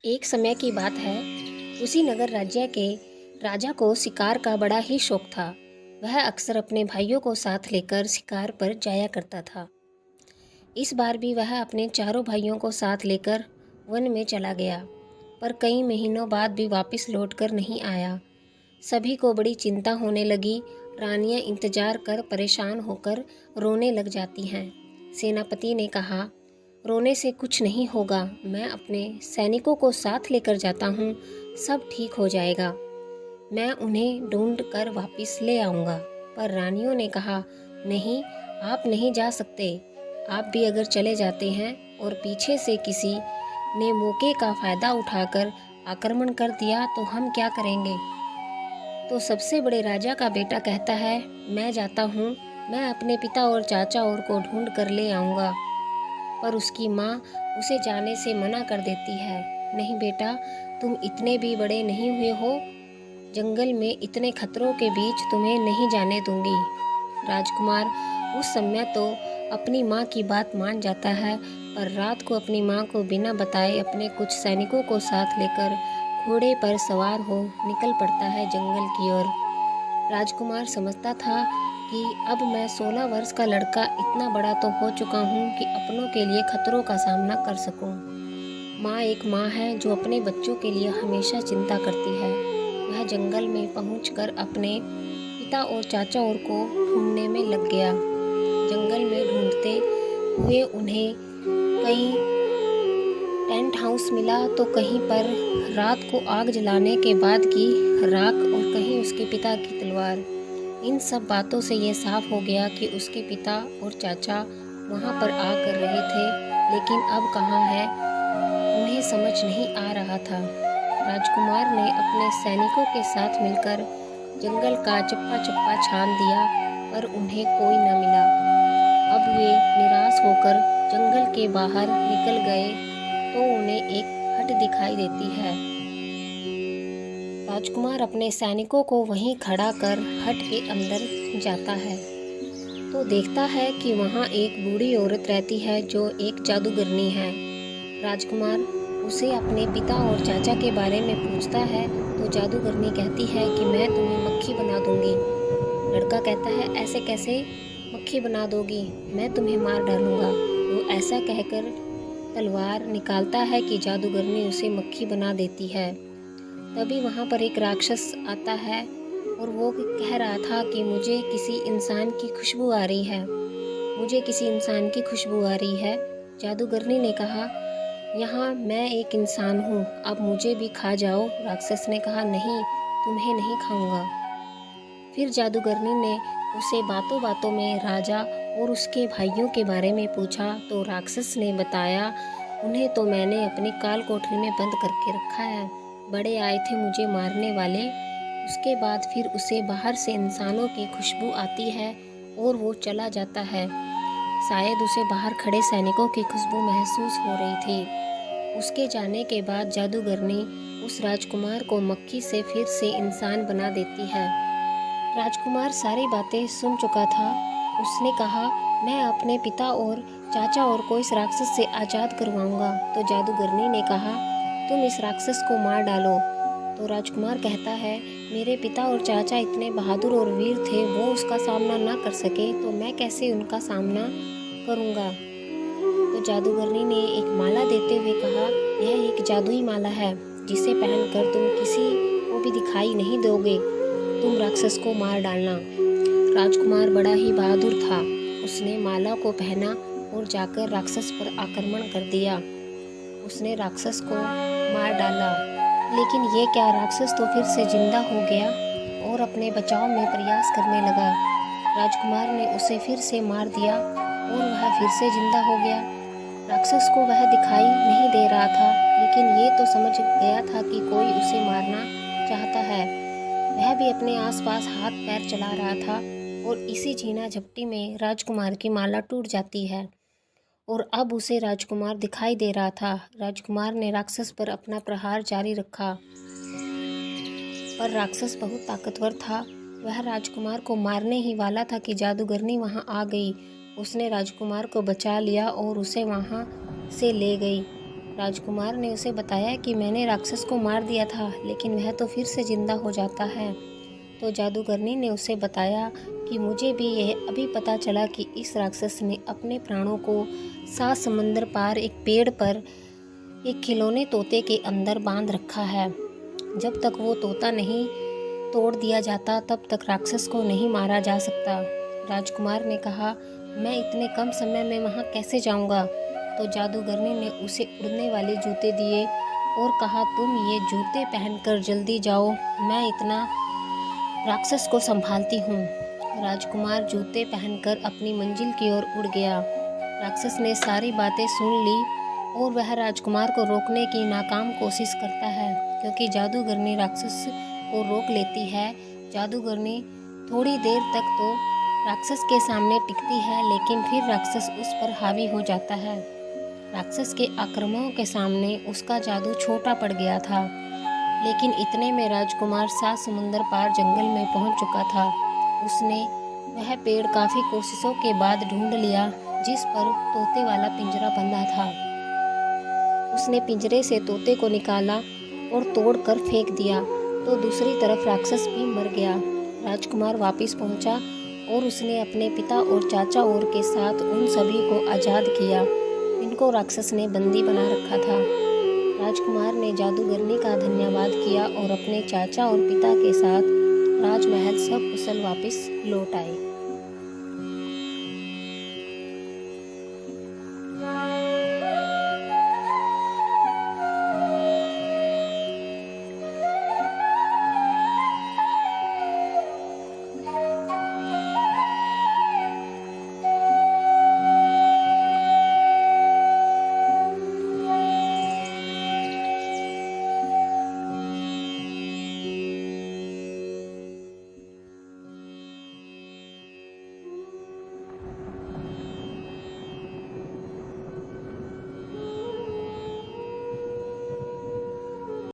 एक समय की बात है। उसी नगर राज्य के राजा को शिकार का बड़ा ही शौक था। वह अक्सर अपने भाइयों को साथ लेकर शिकार पर जाया करता था। इस बार भी वह अपने चारों भाइयों को साथ लेकर वन में चला गया, पर कई महीनों बाद भी वापस लौटकर नहीं आया। सभी को बड़ी चिंता होने लगी। रानियां इंतजार कर परेशान होकर रोने लग जाती हैं। सेनापति ने कहा, रोने से कुछ नहीं होगा, मैं अपने सैनिकों को साथ लेकर जाता हूँ, सब ठीक हो जाएगा। मैं उन्हें ढूंढ कर वापस ले आऊँगा। पर रानियों ने कहा, नहीं, आप नहीं जा सकते। आप भी अगर चले जाते हैं और पीछे से किसी ने मौके का फ़ायदा उठाकर आक्रमण कर दिया तो हम क्या करेंगे। तो सबसे बड़े राजा का बेटा कहता है, मैं जाता हूँ, मैं अपने पिता और चाचा और को ढूंढ कर ले आऊँगा। पर उसकी माँ उसे जाने से मना कर देती है। नहीं बेटा, तुम इतने भी बड़े नहीं हुए हो, जंगल में इतने खतरों के बीच तुम्हें नहीं जाने दूंगी। राजकुमार उस समय तो अपनी माँ की बात मान जाता है, पर रात को अपनी माँ को बिना बताए अपने कुछ सैनिकों को साथ लेकर घोड़े पर सवार हो निकल पड़ता है जंगल की ओर। राजकुमार समझता था कि अब मैं 16 वर्ष का लड़का इतना बड़ा तो हो चुका हूँ कि अपनों के लिए खतरों का सामना कर सकूँ। माँ एक माँ है जो अपने बच्चों के लिए हमेशा चिंता करती है। वह जंगल में पहुंचकर अपने पिता और चाचा और को ढूंढने में लग गया। जंगल में ढूंढते हुए उन्हें कहीं टेंट हाउस मिला तो कहीं पर रात को आग जलाने के बाद की राख और कहीं उसके पिता की तलवार। इन सब बातों से ये साफ हो गया कि उसके पिता और चाचा वहाँ पर आ कर रहे थे, लेकिन अब कहाँ है उन्हें समझ नहीं आ रहा था। राजकुमार ने अपने सैनिकों के साथ मिलकर जंगल का चप्पा चप्पा छान दिया, पर उन्हें कोई न मिला। अब वे निराश होकर जंगल के बाहर निकल गए तो उन्हें एक हट दिखाई देती है। राजकुमार अपने सैनिकों को वहीं खड़ा कर हट के अंदर जाता है तो देखता है कि वहाँ एक बूढ़ी औरत रहती है जो एक जादूगरनी है। राजकुमार उसे अपने पिता और चाचा के बारे में पूछता है तो जादूगरनी कहती है कि मैं तुम्हें मक्खी बना दूंगी। लड़का कहता है, ऐसे कैसे मक्खी बना दोगी, मैं तुम्हें मार डालूंगा। वो ऐसा कहकर तलवार निकालता है कि जादूगरनी उसे मक्खी बना देती है। तभी वहाँ पर एक राक्षस आता है और वो कह रहा था कि मुझे किसी इंसान की खुशबू आ रही है, मुझे किसी इंसान की खुशबू आ रही है। जादूगरनी ने कहा, यहाँ मैं एक इंसान हूँ, अब मुझे भी खा जाओ। राक्षस ने कहा, नहीं, तुम्हें नहीं खाऊंगा। फिर जादूगरनी ने उसे बातों बातों में राजा और उसके भाइयों के बारे में पूछा तो राक्षस ने बताया, उन्हें तो मैंने अपनी काल कोठरी में बंद करके रखा है, बड़े आए थे मुझे मारने वाले। उसके बाद फिर उसे बाहर से इंसानों की खुशबू आती है और वो चला जाता है। शायद उसे बाहर खड़े सैनिकों की खुशबू महसूस हो रही थी। उसके जाने के बाद जादूगरनी उस राजकुमार को मक्खी से फिर से इंसान बना देती है। राजकुमार सारी बातें सुन चुका था। उसने कहा, मैं अपने पिता और चाचा और को इस राक्षस से आज़ाद करवाऊंगा। तो जादूगरनी ने कहा, तुम इस राक्षस को मार डालो। तो राजकुमार कहता है, मेरे पिता और चाचा इतने बहादुर और वीर थे, वो उसका सामना ना कर सके तो मैं कैसे उनका सामना करूंगा। तो जादूगरनी ने एक माला देते हुए कहा, यह एक जादुई माला है, जिसे पहनकर तुम किसी को भी दिखाई नहीं दोगे, तुम राक्षस को मार डालना। राजकुमार बड़ा ही बहादुर था। उसने माला को पहना और जाकर राक्षस पर आक्रमण कर दिया। उसने राक्षस को मार डाला, लेकिन ये क्या, राक्षस तो फिर से जिंदा हो गया और अपने बचाव में प्रयास करने लगा। राजकुमार ने उसे फिर से मार दिया और वह फिर से जिंदा हो गया। राक्षस को वह दिखाई नहीं दे रहा था, लेकिन ये तो समझ गया था कि कोई उसे मारना चाहता है। वह भी अपने आसपास हाथ पैर चला रहा था और इसी झीना झपटी में राजकुमार की माला टूट जाती है और अब उसे राजकुमार दिखाई दे रहा था। राजकुमार ने राक्षस पर अपना प्रहार जारी रखा, पर राक्षस बहुत ताकतवर था। वह राजकुमार को मारने ही वाला था कि जादूगरनी वहां आ गई। उसने राजकुमार को बचा लिया और उसे वहां से ले गई। राजकुमार ने उसे बताया कि मैंने राक्षस को मार दिया था, लेकिन वह तो फिर से जिंदा हो जाता है। तो जादूगरनी ने उसे बताया कि मुझे भी यह अभी पता चला कि इस राक्षस ने अपने प्राणों को 7 समंदर पार एक पेड़ पर एक खिलौने तोते के अंदर बांध रखा है। जब तक वो तोता नहीं तोड़ दिया जाता तब तक राक्षस को नहीं मारा जा सकता। राजकुमार ने कहा, मैं इतने कम समय में वहाँ कैसे जाऊँगा? तो जादूगरनी ने उसे उड़ने वाले जूते दिए और कहा, तुम ये जूते पहनकर जल्दी जाओ, मैं इतना राक्षस को संभालती हूँ। राजकुमार जूते पहनकर अपनी मंजिल की ओर उड़ गया। राक्षस ने सारी बातें सुन ली और वह राजकुमार को रोकने की नाकाम कोशिश करता है, क्योंकि जादूगरनी राक्षस को रोक लेती है। जादूगरनी थोड़ी देर तक तो राक्षस के सामने टिकती है, लेकिन फिर राक्षस उस पर हावी हो जाता है। राक्षस के आक्रमणों के सामने उसका जादू छोटा पड़ गया था, लेकिन इतने में राजकुमार 7 समुंदर पार जंगल में पहुंच चुका था। उसने वह पेड़ काफ़ी कोशिशों के बाद ढूंढ लिया जिस पर तोते वाला पिंजरा बंधा था। उसने पिंजरे से तोते को निकाला और तोड़कर फेंक दिया, तो दूसरी तरफ राक्षस भी मर गया। राजकुमार वापस पहुंचा और उसने अपने पिता और चाचा और के साथ उन सभी को आज़ाद किया जिनको राक्षस ने बंदी बना रखा था। राजकुमार ने जादूगरनी का धन्यवाद किया और अपने चाचा और पिता के साथ राजमहल सब कुशल वापस लौट आए।